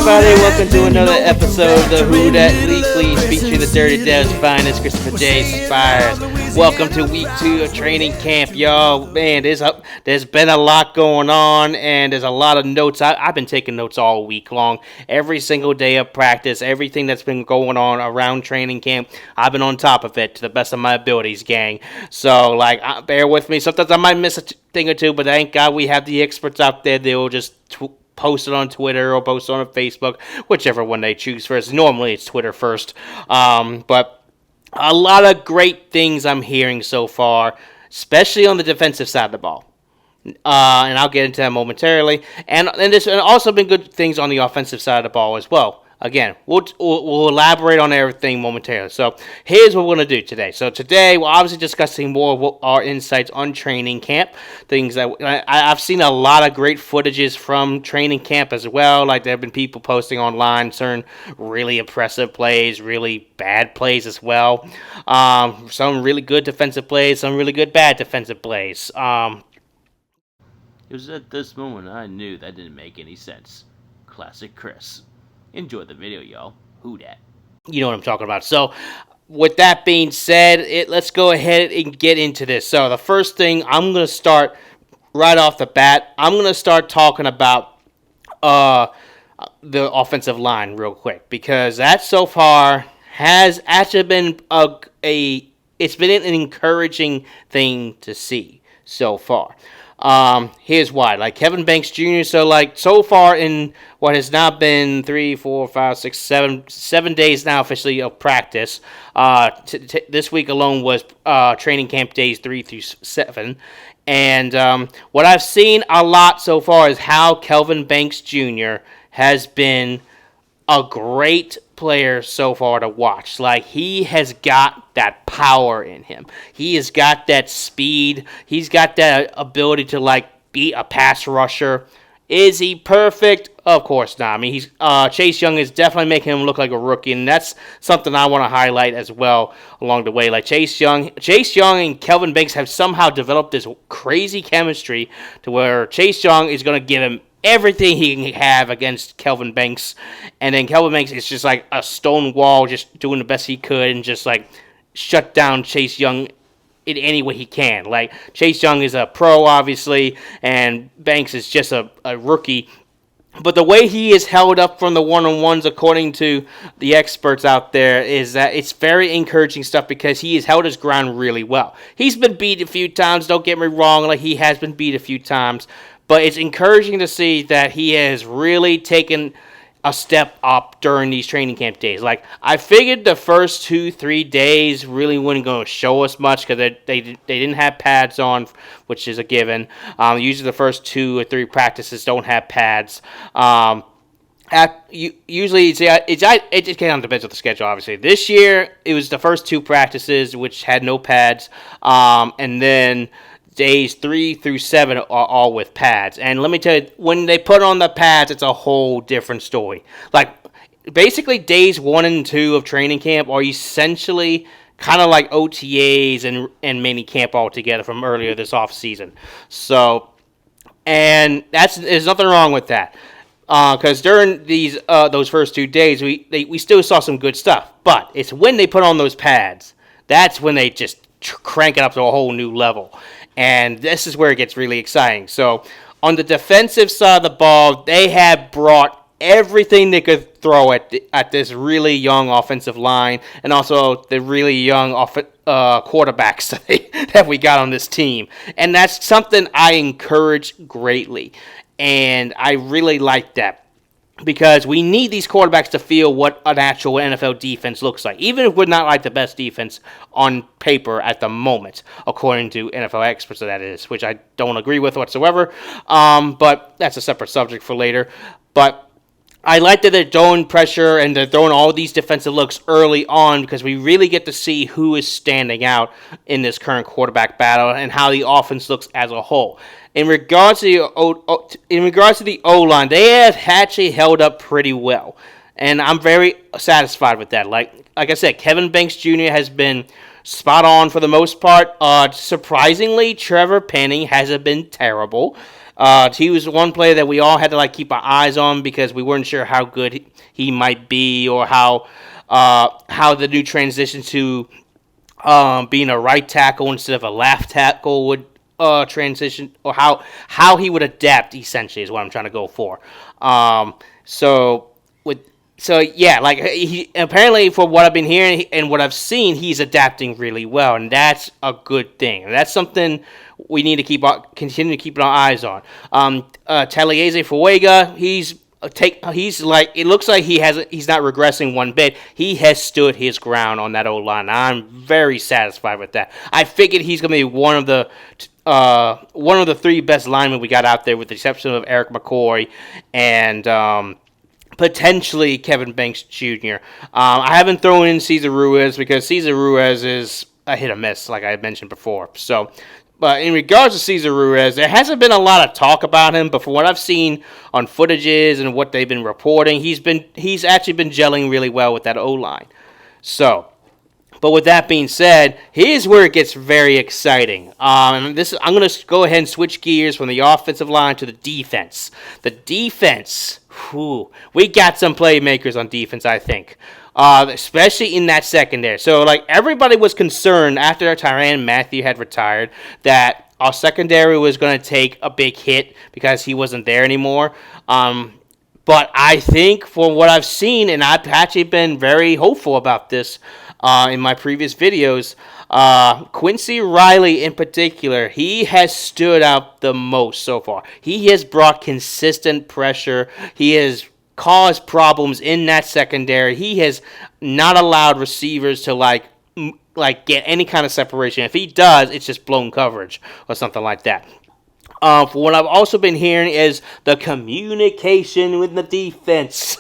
everybody, welcome to another episode of the Who Dat Weekly, featuring the Dirty Devs finest, Christopher J. Spires. Welcome to week 2 of training camp, y'all. Man, there's been a lot going on, and there's a lot of notes. I've been taking notes all week long, every single day of practice, everything that's been going on around training camp. I've been on top of it to the best of my abilities, gang. So, bear with me. Sometimes I might miss a thing or two, but thank God we have the experts out there. They will just post it on Twitter or post it on Facebook, whichever one they choose first. Normally it's Twitter first. But a lot of great things I'm hearing so far, especially on the defensive side of the ball. And I'll get into that momentarily. And there's also been good things on the offensive side of the ball as well. Again, we'll elaborate on everything momentarily. So here's what we're going to do today. So today, we're obviously discussing more of our insights on training camp. Things that I've seen a lot of great footages from training camp as well. Like, there have been people posting online certain really impressive plays, really bad plays as well. Some really good defensive plays, some really good bad defensive plays. It was at this moment I knew that didn't make any sense. Classic Chris. Enjoy the video, y'all. Who dat? You know what I'm talking about. So, with that being said, let's go ahead and get into this. So, the first thing, I'm going to start right off the bat. I'm going to start talking about the offensive line real quick, because that so far has actually been it's been an encouraging thing to see so far. Here's why. Like, Kevin Banks Jr., so far in what has now been 7 days now officially of practice. This week alone was training camp days 3 through 7. And what I've seen a lot so far is how Kelvin Banks Jr. has been a great player so far to watch. Like, he has got that power in him. He has got that speed. He's got that ability to, be a pass rusher. Is he perfect? Of course not. I mean, Chase Young is definitely making him look like a rookie, and that's something I want to highlight as well along the way. Like, Chase Young and Kelvin Banks have somehow developed this crazy chemistry to where Chase Young is going to give him everything he can have against Kelvin Banks, and then Kelvin Banks is just like a stone wall, just doing the best he could and just shut down Chase Young in any way he can. Like, Chase Young is a pro, obviously, and Banks is just a rookie. But the way he is held up from the one-on-ones, according to the experts out there, is that it's very encouraging stuff, because he has held his ground really well. He's been beat a few times, don't get me wrong, he has been beat a few times. But it's encouraging to see that he has really taken a step up during these training camp days. I figured the first 2-3 days really weren't going to show us much, because they didn't have pads on, which is a given. Usually the first 2 or 3 practices don't have pads. Usually, it just kind of depends on the schedule, obviously. This year, it was the first 2 practices, which had no pads, and then days 3 through 7 are all with pads. And let me tell you, when they put on the pads, it's a whole different story. Basically, days 1 and 2 of training camp are essentially kind of like OTAs and mini camp altogether from earlier this off season. So, and there's nothing wrong with that, because during those first 2 days, we still saw some good stuff. But it's when they put on those pads, that's when they just crank it up to a whole new level. And this is where it gets really exciting. So, on the defensive side of the ball, they have brought everything they could throw at this really young offensive line, and also the really young quarterbacks that we got on this team. And that's something I encourage greatly. And I really like that, because we need these quarterbacks to feel what an actual NFL defense looks like, even if we're not the best defense on paper at the moment, according to NFL experts, that is, which I don't agree with whatsoever, but that's a separate subject for later. But I like that they're throwing pressure and they're throwing all these defensive looks early on, because we really get to see who is standing out in this current quarterback battle and how the offense looks as a whole. In regards to the O-line, they have actually held up pretty well, and I'm very satisfied with that. Like I said, Kevin Banks Jr. has been spot on for the most part. Surprisingly, Trevor Penning hasn't been terrible. He was one player that we all had to keep our eyes on because we weren't sure how good he might be, or how the new transition to being a right tackle instead of a left tackle would transition, or how he would adapt. Essentially, is what I'm trying to go for. So yeah, he apparently, for what I've been hearing and what I've seen, he's adapting really well, and that's a good thing. And that's something we need to continue to keep our eyes on. Taliesin Fuega, it looks like he's not regressing one bit. He has stood his ground on that O-line. I'm very satisfied with that. I figured he's going to be one of the three best linemen we got out there, with the exception of Eric McCoy and potentially Kevin Banks Jr. I haven't thrown in Cesar Ruiz because Cesar Ruiz is a hit or miss, like I had mentioned before. So, but in regards to Cesar Ruiz, there hasn't been a lot of talk about him, but from what I've seen on footages and what they've been reporting, he's actually been gelling really well with that O-line. So, but with that being said, here's where it gets very exciting. I'm going to go ahead and switch gears from the offensive line to the defense. The defense, we got some playmakers on defense, I think, especially in that secondary. So, everybody was concerned after Tyrann Mathieu had retired that our secondary was going to take a big hit because he wasn't there anymore. But I think, from what I've seen, and I've actually been very hopeful about this in my previous videos, Quincy Riley in particular, he has stood out the most so far. He has brought consistent pressure. He has caused problems in that secondary. He has not allowed receivers to get any kind of separation. If he does, it's just blown coverage or something like that. For what I've also been hearing is the communication with the defense.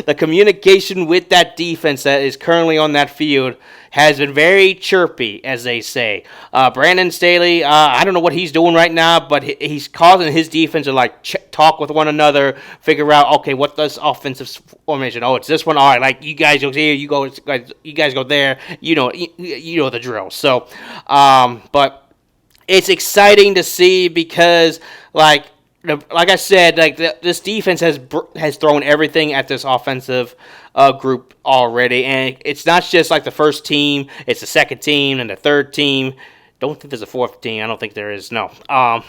The communication with that defense that is currently on that field has been very chirpy, as they say. Brandon Staley, I don't know what he's doing right now, but he's causing his defense to talk with one another, figure out, okay, what does offensive formation? Oh, it's this one. All right, you guys go here, you guys go there. You know the drill. So, but it's exciting to see because, like I said, this defense has thrown everything at this offensive group already, and it's not just the first team; it's the second team and the third team. Don't think there's a fourth team. I don't think there is. No.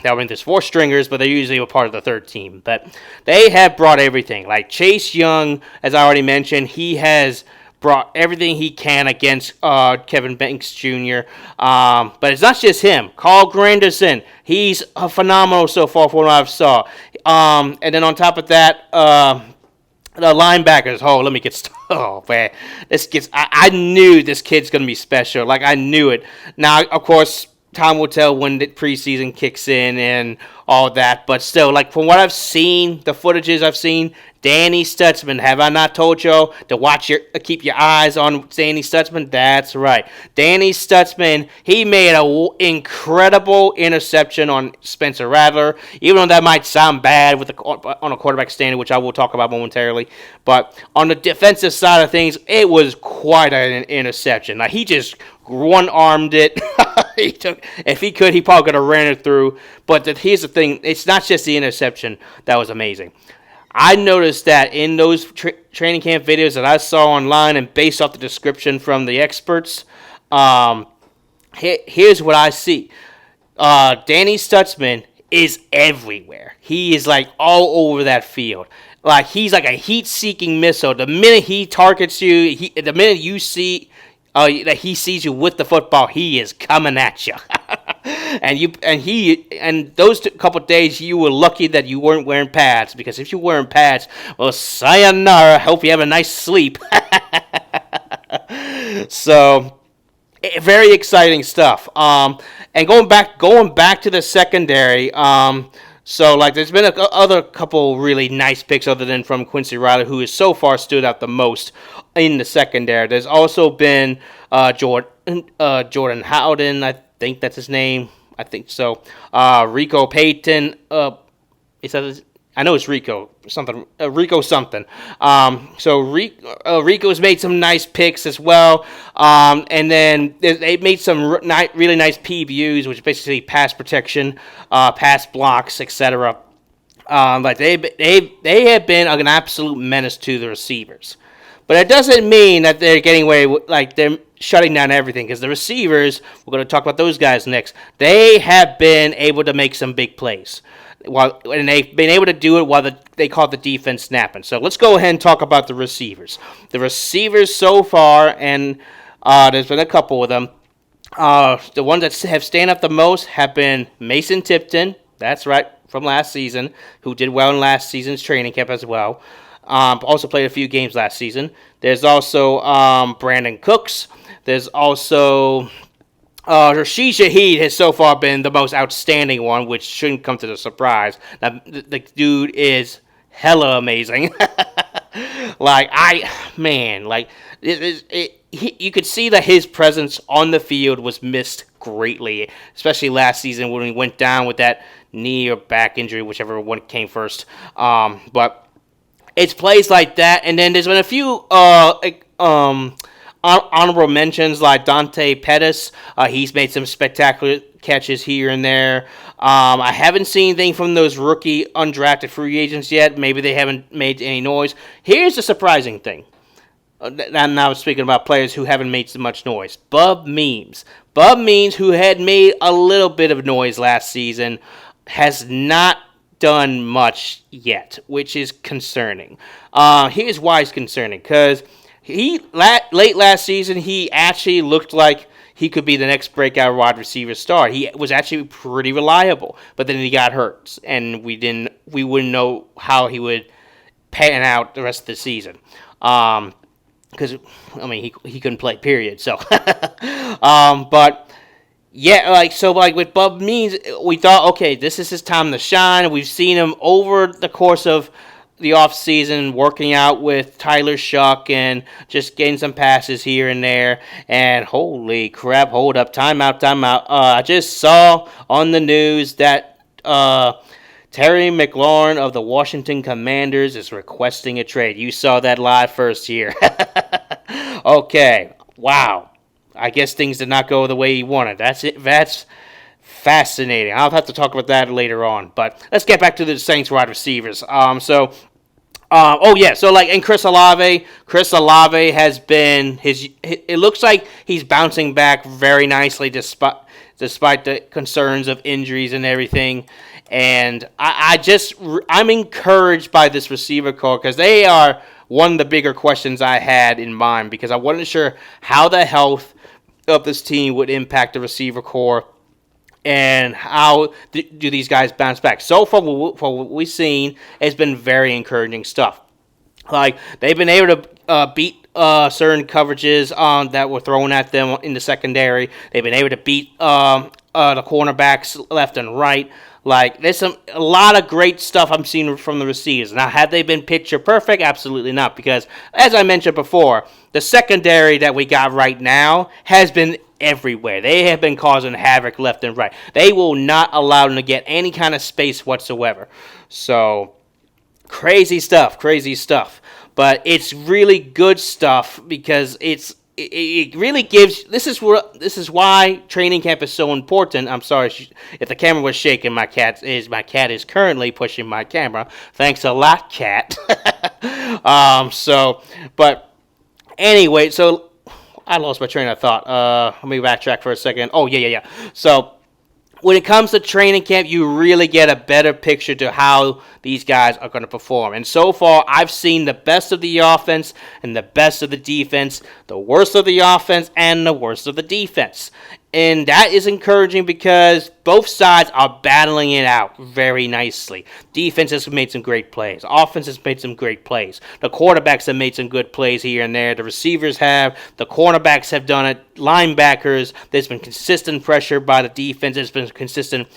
There's four stringers, but they're usually a part of the third team. But they have brought everything. Like Chase Young, as I already mentioned, he has brought everything he can against Kevin Banks Jr. But it's not just him. Carl Granderson, he's phenomenal so far from what I've saw. And then on top of that, the linebackers. Oh, let me get started. Oh, man. I knew this kid's going to be special. I knew it. Now, of course, time will tell when the preseason kicks in and all that. But still, from what I've seen, the footages I've seen, Danny Stutzman. Have I not told y'all to keep your eyes on Danny Stutzman? That's right. Danny Stutzman, he made an incredible interception on Spencer Rattler, even though that might sound bad on a quarterback standing, which I will talk about momentarily. But on the defensive side of things, it was quite an interception. He just one-armed it. If he could, he probably could have ran it through. But here's the thing. It's not just the interception that was amazing. I noticed that in those training camp videos that I saw online and based off the description from the experts, here's what I see. Danny Stutzman is everywhere. He is all over that field. He's like a heat-seeking missile. The minute he targets you, the minute you see that he sees you with the football, he is coming at you. And those couple days you were lucky that you weren't wearing pads, because if you were wearing pads, well, sayonara. Hope you have a nice sleep. So, very exciting stuff. And going back to the secondary. So, there's been other couple really nice picks other than from Quincy Riley, who has so far stood out the most in the secondary. There's also been Jordan Howden, I think that's his name. I think so. Rico Payton. Is that I know it's Rico something. Rico something. Rico's made some nice picks as well. And then they made some really nice PBUs, which is basically pass protection, pass blocks, etc. Like they have been an absolute menace to the receivers. But it doesn't mean that they're getting away with, like, they're shutting down everything, because the receivers, we're going to talk about those guys next, they have been able to make some big plays. And they've been able to do it while they call the defense snapping. So let's go ahead and talk about the receivers. The receivers so far, and there's been a couple of them, the ones that have stand up the most have been Mason Tipton, that's right, from last season, who did well in last season's training camp as well. Also played a few games last season. There's also Brandon Cooks. There's also Rashid Shaheed has so far been the most outstanding one, which shouldn't come to the surprise. Now, the dude is hella amazing. You could see that his presence on the field was missed greatly, especially last season when he went down with that knee or back injury, whichever one came first. But it's plays like that, and then there's been a few honorable mentions, like Dante Pettis. He's made some spectacular catches here and there. I haven't seen anything from those rookie undrafted free agents yet. Maybe they haven't made any noise. Here's the surprising thing. Now speaking about players who haven't made so much noise. Bub Means. Bub Means, who had made a little bit of noise last season, has not done much yet, which is concerning. Here's why it's concerning, because late last season he actually looked like he could be the next breakout wide receiver star. He was actually pretty reliable, but then he got hurt, and we wouldn't know how he would pan out the rest of the season. Because he couldn't play, period. So, but. Yeah, with Bub Means, we thought, okay, this is his time to shine. We've seen him over the course of the offseason working out with Tyler Shuck and just getting some passes here and there. And holy crap, hold up, timeout. I just saw on the news that Terry McLaurin of the Washington Commanders is requesting a trade. You saw that live first here. Okay, wow. I guess things did not go the way he wanted. That's it. That's fascinating. I'll have to talk about that later on. But let's get back to the Saints wide receivers. And Chris Olave. Chris Olave has been it looks like he's bouncing back very nicely despite the concerns of injuries and everything. And I'm encouraged by this receiver core, because they are one of the bigger questions I had in mind, because I wasn't sure how the health of this team would impact the receiver core and how do these guys bounce back. So far, what we've seen has been very encouraging stuff. Like, they've been able to beat certain coverages that were thrown at them in the secondary. They've been able to beat the cornerbacks left and right. Like, there's a lot of great stuff I'm seeing from the receivers. Now, have they been picture perfect? Absolutely not, because, as I mentioned before, the secondary that we got right now has been everywhere. They have been causing havoc left and right. They will not allow them to get any kind of space whatsoever. So, crazy stuff. But it's really good stuff, because it really gives. This is why training camp is so important. I'm sorry if the camera was shaking. My cat is currently pushing my camera. Thanks a lot, cat. But anyway, so I lost my train of thought. Let me backtrack for a second. Oh yeah. So when it comes to training camp, you really get a better picture to how these guys are going to perform. And so far, I've seen the best of the offense and the best of the defense, the worst of the offense and the worst of the defense. And that is encouraging, because both sides are battling it out very nicely. Defense has made some great plays. Offense has made some great plays. The quarterbacks have made some good plays here and there. The receivers have. The cornerbacks have done it. Linebackers, there's been consistent pressure by the defense. There's been consistent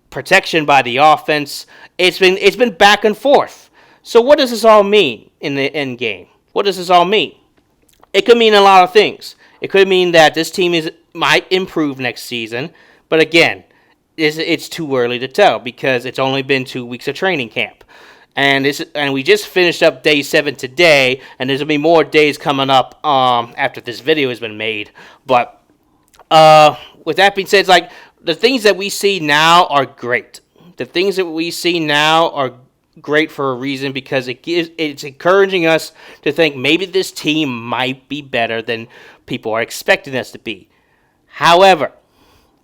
protection by the offense. It's been back and forth. So what does this all mean in the end game? What does this all mean? It could mean a lot of things. It could mean that this team might improve next season, but again, it's too early to tell, because it's only been 2 weeks of training camp. and we just finished up day 7 today, and there's gonna be more days coming up after this video has been made. But with that being said, it's like the things that we see now are great. The things that we see now are great for a reason, because it's encouraging us to think maybe this team might be better than people are expecting us to be. However,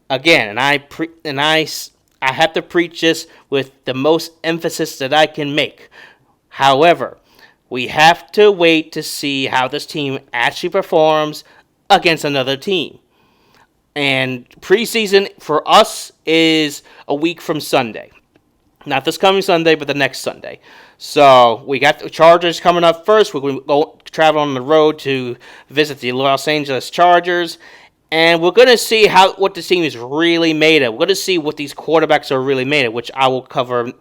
again, and I have to preach this with the most emphasis that I can make. However, we have to wait to see how this team actually performs against another team. And preseason for us is a week from Sunday. Not this coming Sunday, but the next Sunday. So we got the Chargers coming up first. We're going to go travel on the road to visit the Los Angeles Chargers. And we're going to see what this team is really made of. We're going to see what these quarterbacks are really made of, which I will cover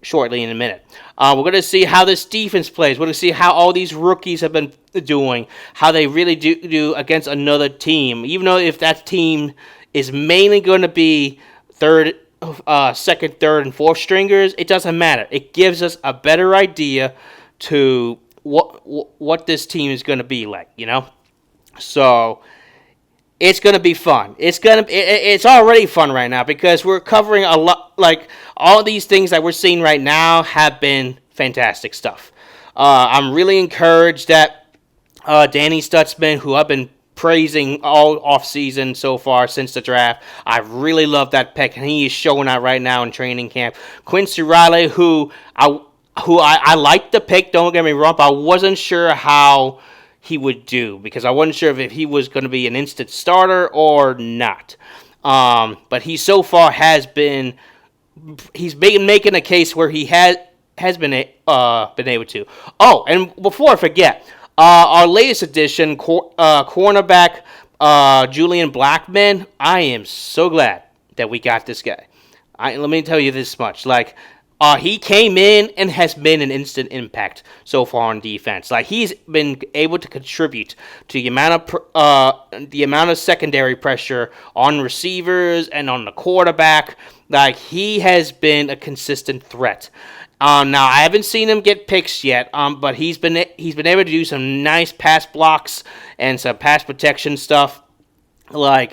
shortly in a minute. We're going to see how this defense plays. We're going to see how all these rookies have been doing, how they really do against another team. Even though if that team is mainly going to be second, third, and fourth stringers, it doesn't matter. It gives us a better idea to what this team is going to be like, So it's going to be fun. It's already fun right now because we're covering a lot. Like all these things that we're seeing right now have been fantastic stuff. I'm really encouraged that Danny Stutzman, who I've been praising all off season so far since the draft, I really love that pick, and he is showing out right now in training camp. Quincy Riley, who I liked the pick. Don't get me wrong, but I wasn't sure how he would do because I wasn't sure if he was going to be an instant starter or not. But he so far he's been making a case where he has been able to. Oh, and before I forget, our latest addition, cornerback Julian Blackman. I am so glad that we got this guy. Let me tell you this much, he came in and has been an instant impact so far on defense. He's been able to contribute to the amount of secondary pressure on receivers and on the quarterback. He has been a consistent threat. Now I haven't seen him get picks yet, but he's been able to do some nice pass blocks and some pass protection stuff.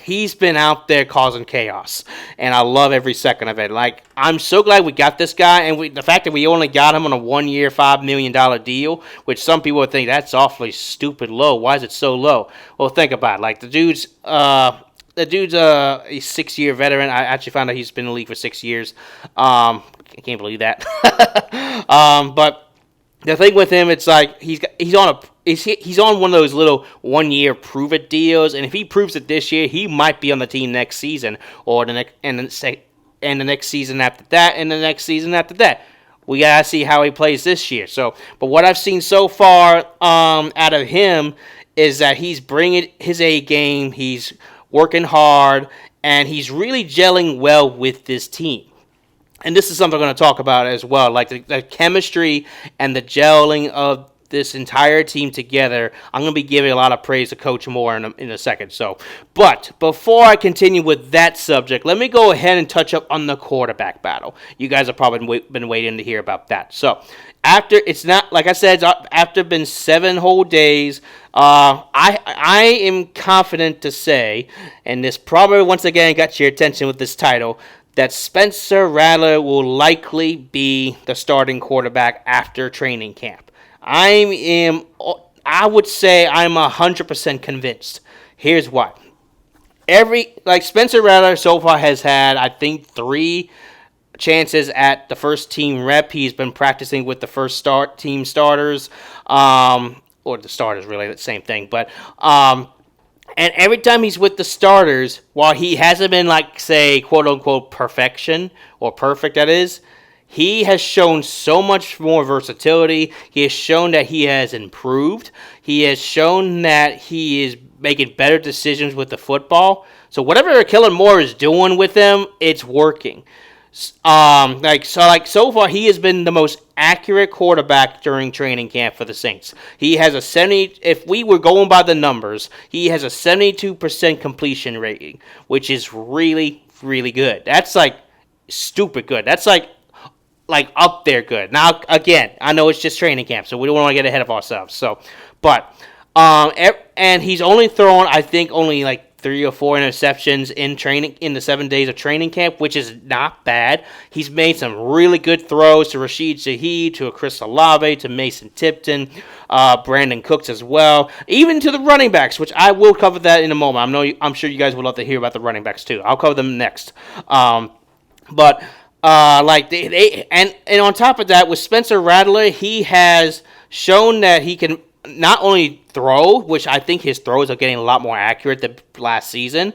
He's been out there causing chaos, and I love every second of it. I'm so glad we got this guy, and the fact that we only got him on a 1-year, $5 million deal, which some people would think that's awfully stupid low. Why is it so low? Well, think about it. The dude's a 6-year veteran. I actually found out he's been in the league for 6 years. I can't believe that. But the thing with him, it's he's on one of those little 1-year prove it deals, and if he proves it this year, he might be on the team next season, or the next season after that, and the next season after that. We gotta see how he plays this year. But what I've seen so far out of him is that he's bringing his A game. He's working hard, and he's really gelling well with this team. And this is something I'm going to talk about as well, the chemistry and the gelling of this entire team together. I'm going to be giving a lot of praise to Coach Moore in a second. But before I continue with that subject, let me go ahead and touch up on the quarterback battle. You guys have probably been waiting to hear about that. So after been 7 whole days, I am confident to say, and this probably once again got your attention with this title, that Spencer Rattler will likely be the starting quarterback after training camp. I would say I'm 100% convinced. Here's why. Spencer Rattler so far has had, I think, 3 chances at the first team rep. He's been practicing with the first team starters, or the starters, really, the same thing. But and every time he's with the starters, while he hasn't been say, quote-unquote, perfection, or perfect, that is, he has shown so much more versatility. He has shown that he has improved. He has shown that he is making better decisions with the football. So whatever Kellen Moore is doing with him, it's working. So far, he has been the most accurate quarterback during training camp for the Saints. He has if we were going by the numbers, he has a 72% completion rating, which is really, really good. That's stupid good. That's like up there good. Now, again, I know it's just training camp, so we don't want to get ahead of ourselves. So, but and he's only thrown, I think, only like 3 or 4 interceptions in the 7 days of training camp, which is not bad. He's made some really good throws to Rashid Shaheed, to Chris Olave, to Mason Tipton, Brandon Cooks as well, even to the running backs, which I will cover that in a moment. I'm sure you guys would love to hear about the running backs too. I'll cover them next. But like they and on top of that, with Spencer Rattler, he has shown that he can not only throw, which I think his throws are getting a lot more accurate than last season,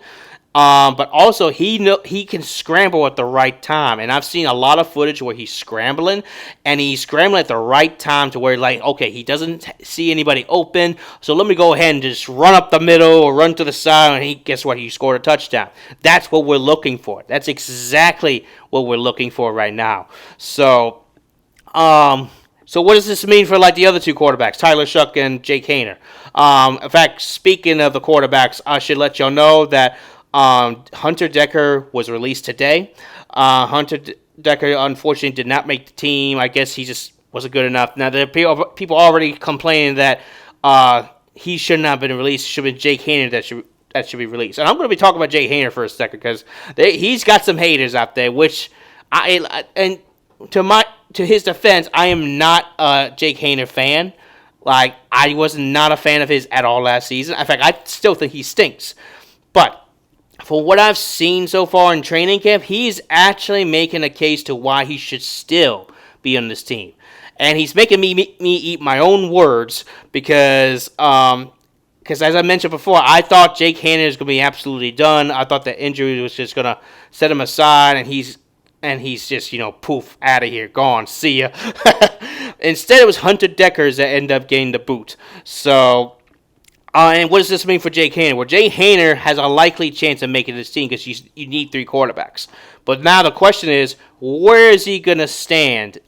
but also he can scramble at the right time. And I've seen a lot of footage where he's scrambling at the right time to where, like, okay, he doesn't see anybody open, so let me go ahead and just run up the middle or run to the side, and guess what? He scored a touchdown. That's what we're looking for. That's exactly what we're looking for right now. So, So what does this mean for like the other two quarterbacks, Tyler Shuck and Jake Haener? In fact, speaking of the quarterbacks, I should let y'all know that Hunter Decker was released today. Hunter Decker unfortunately did not make the team. I guess he just wasn't good enough. Now there are people already complaining that he should not have been released. It should have been Jake Haener that should be released. And I'm going to be talking about Jake Haener for a second because he's got some haters out there, which to his defense, I am not a Jake Haener fan. Like, I was not a fan of his at all last season. In fact, I still think he stinks. But for what I've seen so far in training camp, he's actually making a case to why he should still be on this team. And he's making me eat my own words because as I mentioned before, I thought Jake Haener is going to be absolutely done. I thought the injury was just going to set him aside, and he's just, poof, out of here, gone, see ya. Instead, it was Hunter Deckers that ended up getting the boot. So, and what does this mean for Jake Haener? Well, Jake Haener has a likely chance of making this team because you need 3 quarterbacks. But now the question is, where is he going to stand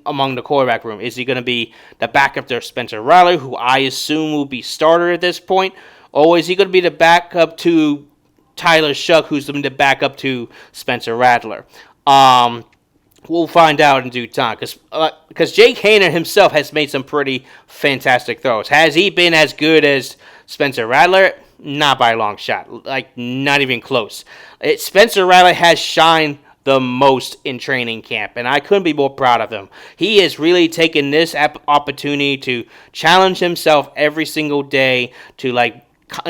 among the quarterback room? Is he going to be the backup to Spencer Rattler, who I assume will be starter at this point? Or is he going to be the backup to Tyler Shuck, who's going to be the backup to Spencer Rattler? We'll find out in due time, because Jake Haener himself has made some pretty fantastic throws. Has he been as good as Spencer Rattler? Not by a long shot. Like, not even close. Spencer Rattler has shined the most in training camp, and I couldn't be more proud of him. He has really taken this opportunity to challenge himself every single day to, like,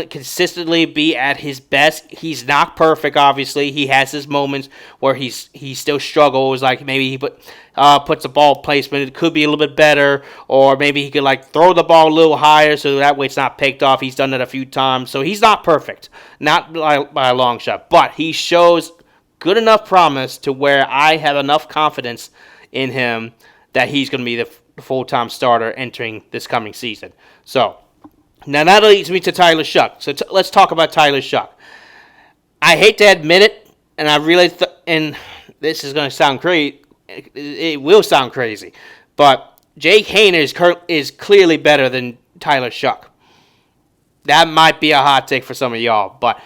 consistently be at his best. He's not perfect, obviously. He has his moments where he still struggles. Like, maybe he puts a ball placement, it could be a little bit better, or maybe he could like throw the ball a little higher so that way it's not picked off. He's done that a few times, so he's not perfect, not by a long shot, but he shows good enough promise to where I have enough confidence in him that he's going to be the full-time starter entering this coming season. So now that leads me to Tyler Shuck. So let's talk about Tyler Shuck. I hate to admit it, and I really and this is going to sound crazy. It will sound crazy, but Jake Haener is clearly better than Tyler Shuck. That might be a hot take for some of y'all, but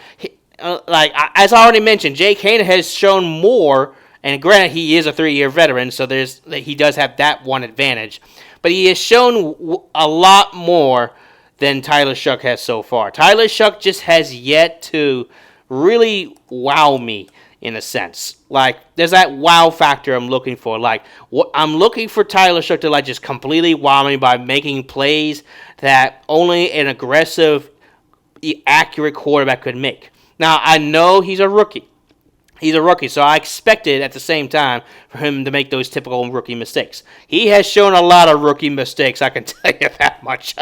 as I already mentioned, Jake Haener has shown more. And granted, he is a 3-year veteran, so he does have that one advantage, but he has shown a lot more than Tyler Shuck has so far. Tyler Shuck just has yet to really wow me in a sense. Like, there's that wow factor I'm looking for. Like, I'm looking for Tyler Shuck to like just completely wow me by making plays that only an aggressive, accurate quarterback could make. Now, I know he's a rookie. He's a rookie, so I expected at the same time for him to make those typical rookie mistakes. He has shown a lot of rookie mistakes, I can tell you that much.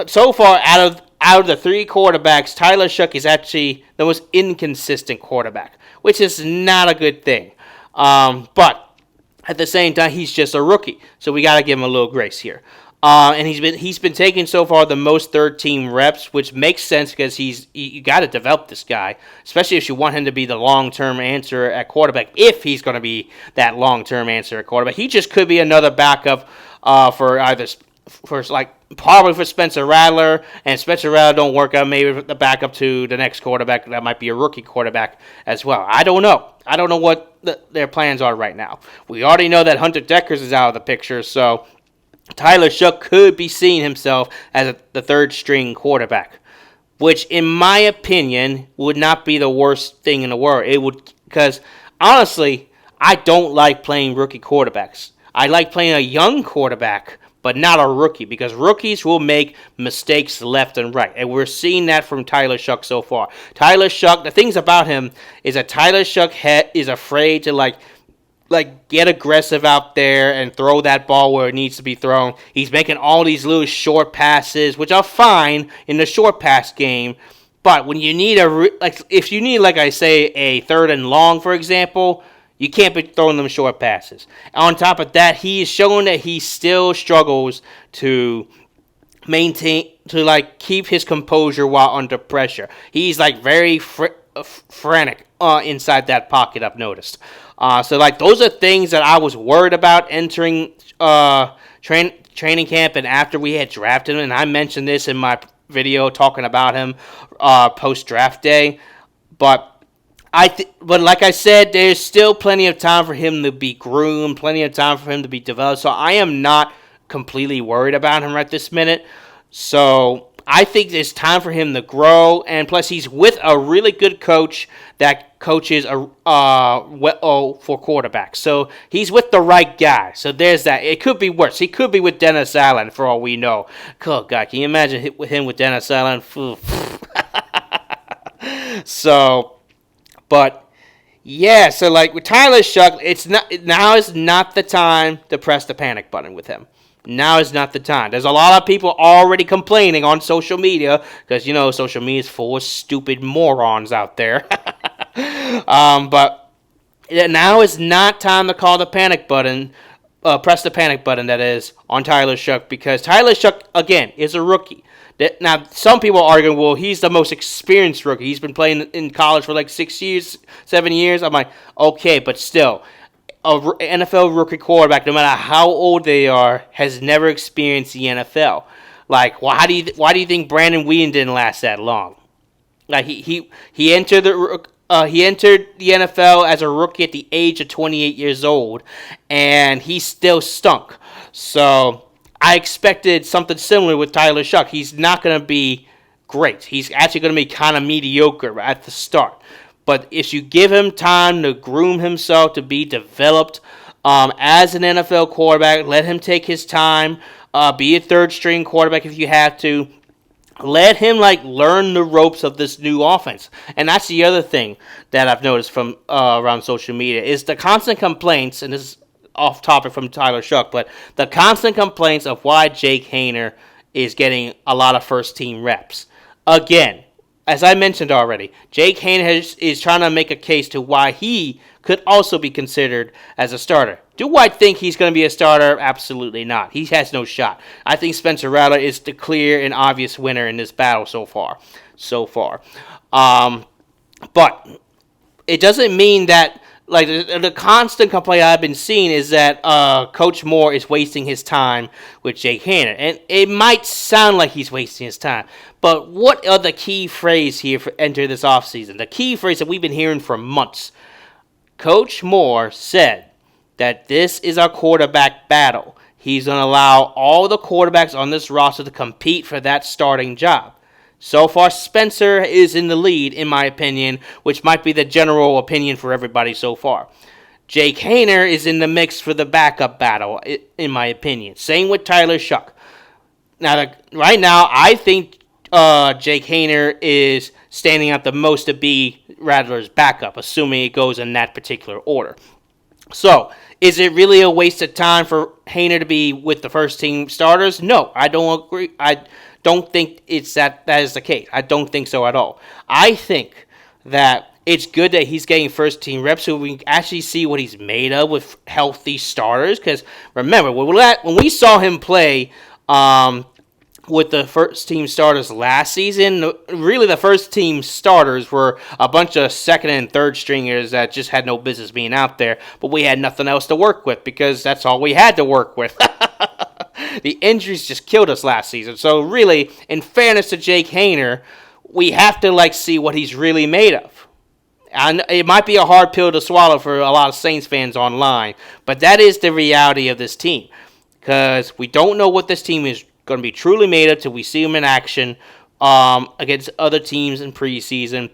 So far, out of the 3 quarterbacks, Tyler Shuck is actually the most inconsistent quarterback, which is not a good thing. But at the same time, he's just a rookie, so we got to give him a little grace here. And he's been taking so far the most third-team reps, which makes sense because you got to develop this guy, especially if you want him to be the long-term answer at quarterback. If he's going to be that long-term answer at quarterback, he just could be another backup probably for Spencer Rattler, and Spencer Rattler don't work out, maybe the backup to the next quarterback that might be a rookie quarterback as well. I don't know. I don't know what their plans are right now. We already know that Hunter Deckers is out of the picture, so Tyler Shough could be seeing himself as the third string quarterback, which, in my opinion, would not be the worst thing in the world. It would, because honestly, I don't like playing rookie quarterbacks. I like playing a young quarterback, but not a rookie, because rookies will make mistakes left and right, and we're seeing that from Tyler Shough so far. Tyler Shough, the things about him is that Tyler Shough is afraid to like get aggressive out there and throw that ball where it needs to be thrown. He's making all these little short passes, which are fine in the short pass game, but when you need if you need, like I say, a third and long, for example, you can't be throwing them short passes. On top of that, he is showing that he still struggles to keep his composure while under pressure. He's very frantic inside that pocket, I've noticed. So those are things that I was worried about entering training camp and after we had drafted him. And I mentioned this in my video talking about him post draft day, but like I said, there's still plenty of time for him to be groomed, plenty of time for him to be developed. So I am not completely worried about him right this minute. So I think there's time for him to grow, and plus he's with a really good coach that coaches for quarterbacks. So he's with the right guy. So there's that. It could be worse. He could be with Dennis Allen for all we know. Oh, God, can you imagine him with Dennis Allen? But yeah, so with Tyler Shough, now is not the time to press the panic button with him. Now is not the time. There's a lot of people already complaining on social media because social media is full of stupid morons out there. But now is not time to call the panic button. Press the panic button, that is, on Tyler Shough, because Tyler Shough, again, is a rookie. Now, some people are arguing, well, he's the most experienced rookie. He's been playing in college for 6 years, 7 years. I'm like, okay, but still, an NFL rookie quarterback, no matter how old they are, has never experienced the NFL. Why do you think Brandon Weeden didn't last that long? He entered the NFL as a rookie at the age of 28 years old, and he still stunk. So I expected something similar with Tyler Shough. He's not going to be great. He's actually going to be kind of mediocre at the start. But if you give him time to groom himself, to be developed as an NFL quarterback, let him take his time, be a third-string quarterback if you have to. Let him learn the ropes of this new offense. And that's the other thing that I've noticed from around social media is the constant complaints, and this is off topic from Tyler Shough, but the constant complaints of why Jake Haener is getting a lot of first-team reps. Again, as I mentioned already, Jake Haener is trying to make a case to why he could also be considered as a starter. Do I think he's going to be a starter? Absolutely not. He has no shot. I think Spencer Rattler is the clear and obvious winner in this battle so far. But it doesn't mean that the constant complaint I've been seeing is that Coach Moore is wasting his time with Jake Haener. And it might sound like he's wasting his time. But what are the key phrase here for enter this offseason? The key phrase that we've been hearing for months. Coach Moore said that this is our quarterback battle. He's going to allow all the quarterbacks on this roster to compete for that starting job. So far, Spencer is in the lead, in my opinion, which might be the general opinion for everybody so far. Jake Haener is in the mix for the backup battle, in my opinion. Same with Tyler Shough. Now, right now, I think Jake Haener is standing out the most to be Rattler's backup, assuming it goes in that particular order. So, is it really a waste of time for Haener to be with the first-team starters? No, I don't agree. I don't think that is the case. I don't think so at all. I think that it's good that he's getting first-team reps so we can actually see what he's made of with healthy starters. Because remember, when we saw him play with the first-team starters last season, really the first-team starters were a bunch of second and third-stringers that just had no business being out there, but we had nothing else to work with because that's all we had to work with. The injuries just killed us last season. So really, in fairness to Jake Haener, we have to see what he's really made of. And it might be a hard pill to swallow for a lot of Saints fans online, but that is the reality of this team. Because we don't know what this team is going to be truly made of till we see them in action against other teams in preseason.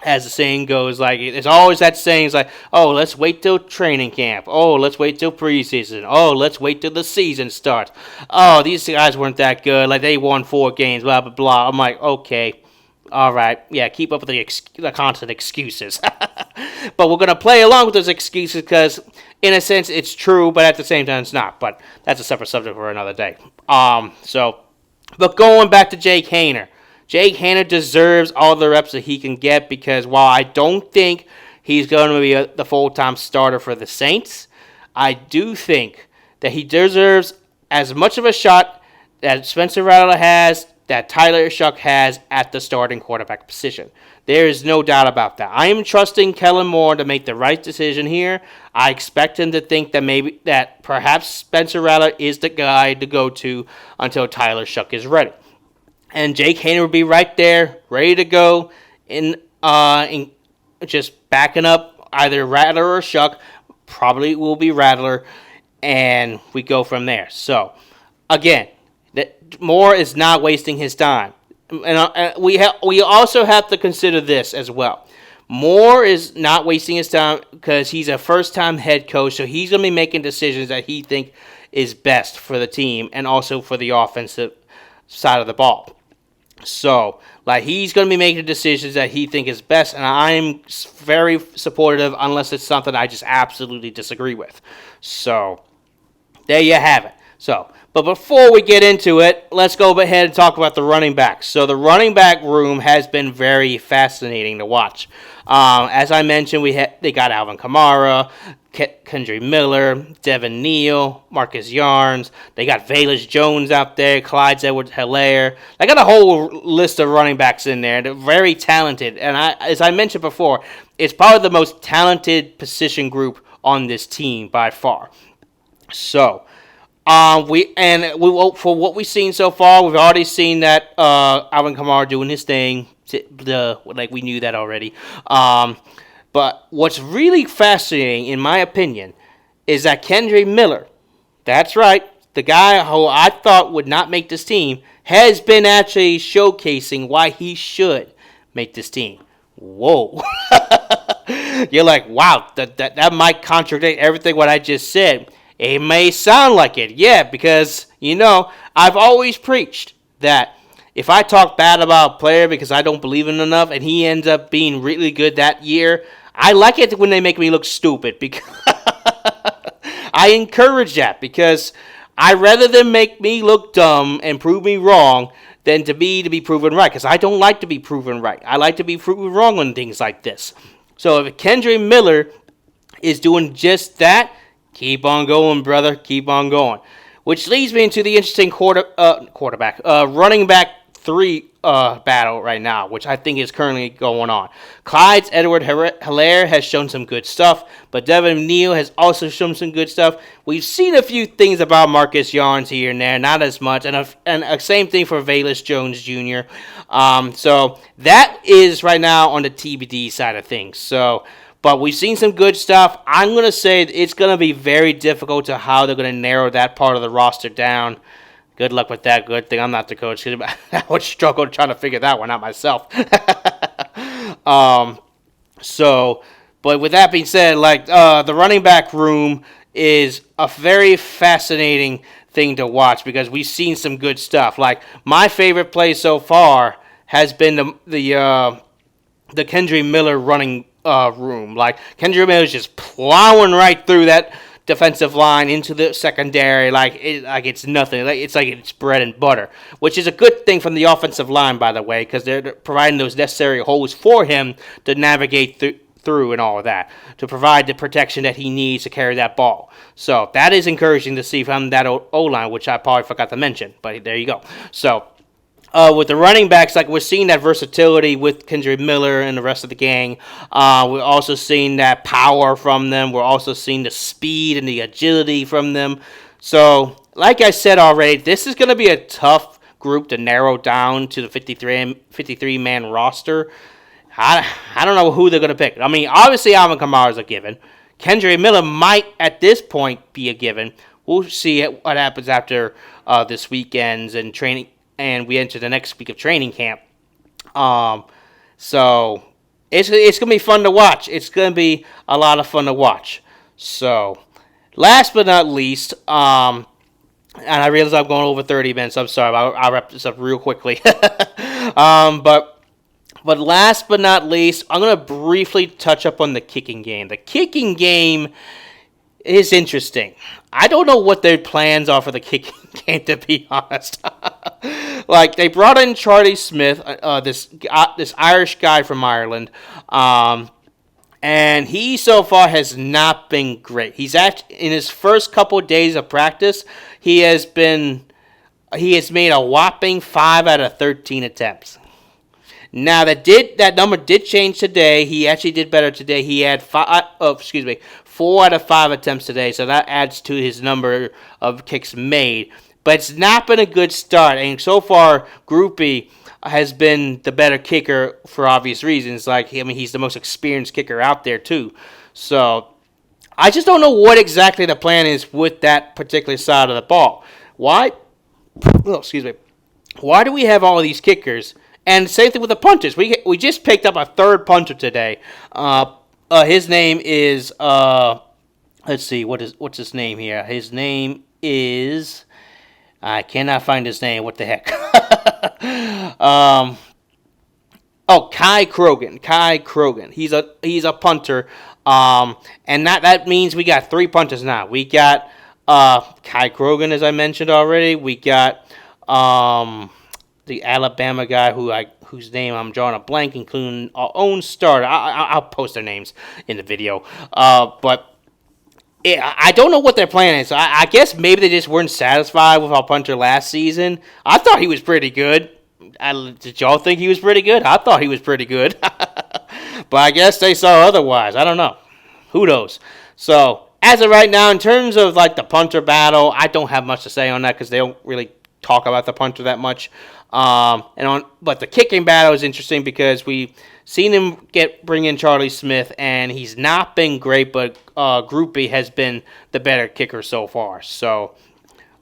As the saying goes, like, there's always that saying, it's like, oh, let's wait till training camp. Oh, let's wait till preseason. Oh, let's wait till the season starts. Oh, these guys weren't that good. Like, they won 4 games, blah, blah, blah. I'm like, okay, all right. Yeah, keep up with the constant excuses. But we're going to play along with those excuses because, in a sense, it's true, but at the same time, it's not. But that's a separate subject for another day. But going back to Jake Haener. Jake Haener deserves all the reps that he can get because while I don't think he's going to be the full-time starter for the Saints, I do think that he deserves as much of a shot that Spencer Rattler has, that Tyler Shuck has at the starting quarterback position. There is no doubt about that. I am trusting Kellen Moore to make the right decision here. I expect him to think that perhaps Spencer Rattler is the guy to go to until Tyler Shuck is ready. And Jake Haener will be right there, ready to go, in just backing up either Rattler or Shuck. Probably will be Rattler, and we go from there. So, again, Moore is not wasting his time. And we also have to consider this as well. Moore is not wasting his time because he's a first-time head coach, so he's going to be making decisions that he thinks is best for the team and also for the offensive side of the ball. So, like, he's going to be making decisions that he thinks is best, and I'm very supportive unless it's something I just absolutely disagree with. So, there you have it. So, but before we get into it, let's go ahead and talk about the running backs. So, the running back room has been very fascinating to watch. As I mentioned, they got Alvin Kamara, Kendre Miller, Devin Neal, Marcus Yarns. They got Velus Jones out there, Clyde Edwards-Helaire. They got a whole list of running backs in there. They're very talented. And as I mentioned before, it's probably the most talented position group on this team by far. So, for what we've seen so far, we've already seen that Alvin Kamara doing his thing. Like we knew that already. But what's really fascinating, in my opinion, is that Kendre Miller, that's right, the guy who I thought would not make this team, has been actually showcasing why he should make this team. Whoa. You're like, wow, that might contradict everything what I just said. It may sound like it, yeah, because, I've always preached that if I talk bad about a player because I don't believe in him enough and he ends up being really good that year, I like it when they make me look stupid because I encourage that because rather than make me look dumb and prove me wrong than to be proven right because I don't like to be proven right. I like to be proven wrong on things like this. So if Kendre Miller is doing just that, keep on going, brother. Keep on going. Which leads me into the interesting running back 3 battle right now, which I think is currently going on. Clyde Edwards-Helaire has shown some good stuff, but Devin Neal has also shown some good stuff. We've seen a few things about Marcus Yarns here and there, not as much, and same thing for Velus Jones Jr. So that is right now on the TBD side of things. So, but we've seen some good stuff. I'm going to say it's going to be very difficult to how they're going to narrow that part of the roster down. Good luck with that. Good thing I'm not the coach. I would struggle trying to figure that one out myself. But with that being said, the running back room is a very fascinating thing to watch because we've seen some good stuff. Like, my favorite play so far has been the Kendre Miller running room. Like, Kendre Miller is just plowing right through that defensive line into the secondary like it's nothing. It's like it's bread and butter, which is a good thing from the offensive line, by the way, because they're providing those necessary holes for him to navigate through and all of that, to provide the protection that he needs to carry that ball. So that is encouraging to see from that O-line, which I probably forgot to mention, but there you go. So with the running backs, like, we're seeing that versatility with Kendre Miller and the rest of the gang. We're also seeing that power from them. We're also seeing the speed and the agility from them. So, like I said already, this is going to be a tough group to narrow down to the 53-man roster. I don't know who they're going to pick. I mean, obviously Alvin Kamara is a given. Kendra Miller might, at this point, be a given. We'll see what happens after this weekend's and training, and we enter the next week of training camp. So it's going to be fun to watch. It's going to be a lot of fun to watch. So, last but not least, and I realize I'm going over 30 minutes. I'm sorry. I'll wrap this up real quickly. But last but not least, I'm going to briefly touch up on the kicking game. The kicking game is interesting. I don't know what their plans are for the kicking game, to be honest. Like, they brought in Charlie Smith, this Irish guy from Ireland, and he so far has not been great. He's in his first couple of days of practice, he has made a whopping 5 out of 13 attempts. Now that number did change today. He actually did better today. He had 4 out of 5 attempts today, so that adds to his number of kicks made. But it's not been a good start, and so far, Groupie has been the better kicker for obvious reasons. He's the most experienced kicker out there too. So I just don't know what exactly the plan is with that particular side of the ball. Why? Why do we have all of these kickers? And same thing with the punters. We just picked up a third punter today. His name is let's see, what's his name here? His name is, I cannot find his name. What the heck? Kai Krogan. Kai Krogan. He's a punter. And that means we got 3 punters now. We got Kai Krogan, as I mentioned already. We got the Alabama guy whose name I'm drawing a blank, including our own starter. I'll post their names in the video. But I don't know what their plan is. I guess maybe they just weren't satisfied with our punter last season. I thought he was pretty good. Did y'all think he was pretty good? I thought he was pretty good. But I guess they saw otherwise. I don't know. Who knows? So, as of right now, in terms of the punter battle, I don't have much to say on that because they don't really talk about the punter that much. But the kicking battle is interesting because we've seen him bring in Charlie Smith, and he's not been great, but Groupie has been the better kicker so far. So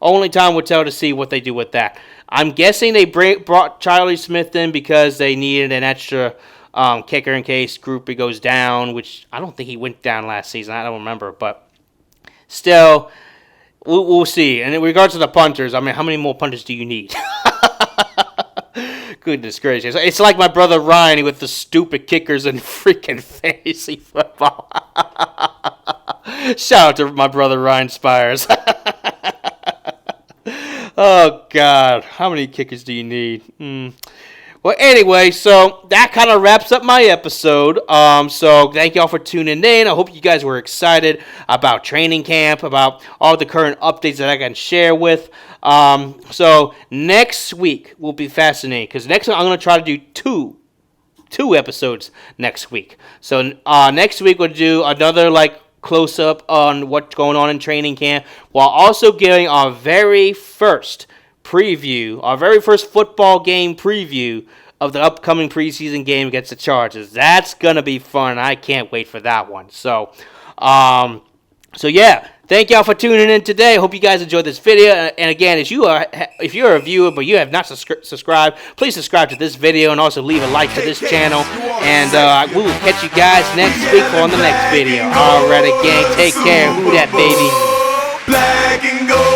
only time will tell to see what they do with that. I'm guessing they brought Charlie Smith in because they needed an extra kicker in case Groupie goes down, which I don't think he went down last season. I don't remember, but still, we'll see. And in regards to the punters, I mean, how many more punters do you need? Goodness gracious. It's like my brother Ryan with the stupid kickers in freaking fantasy football. Shout out to my brother Ryan Spires. Oh, God. How many kickers do you need? Well, anyway, so that kind of wraps up my episode. So thank y'all for tuning in. I hope you guys were excited about training camp, about all the current updates that I can share with. So next week will be fascinating because next week I'm going to try to do two episodes next week. So next week we'll do another close up on what's going on in training camp while also giving our very first preview, our very first football game preview of the upcoming preseason game against the Chargers. That's gonna be fun. I can't wait for that one. So yeah, thank y'all for tuning in today. I hope you guys enjoyed this video. And again, if you're a viewer but you have not subscribed, please subscribe to this video and also leave a like to this channel. And we will catch you guys next week on the next video. Alright, gang, take care. Who dat, baby? Black and gold.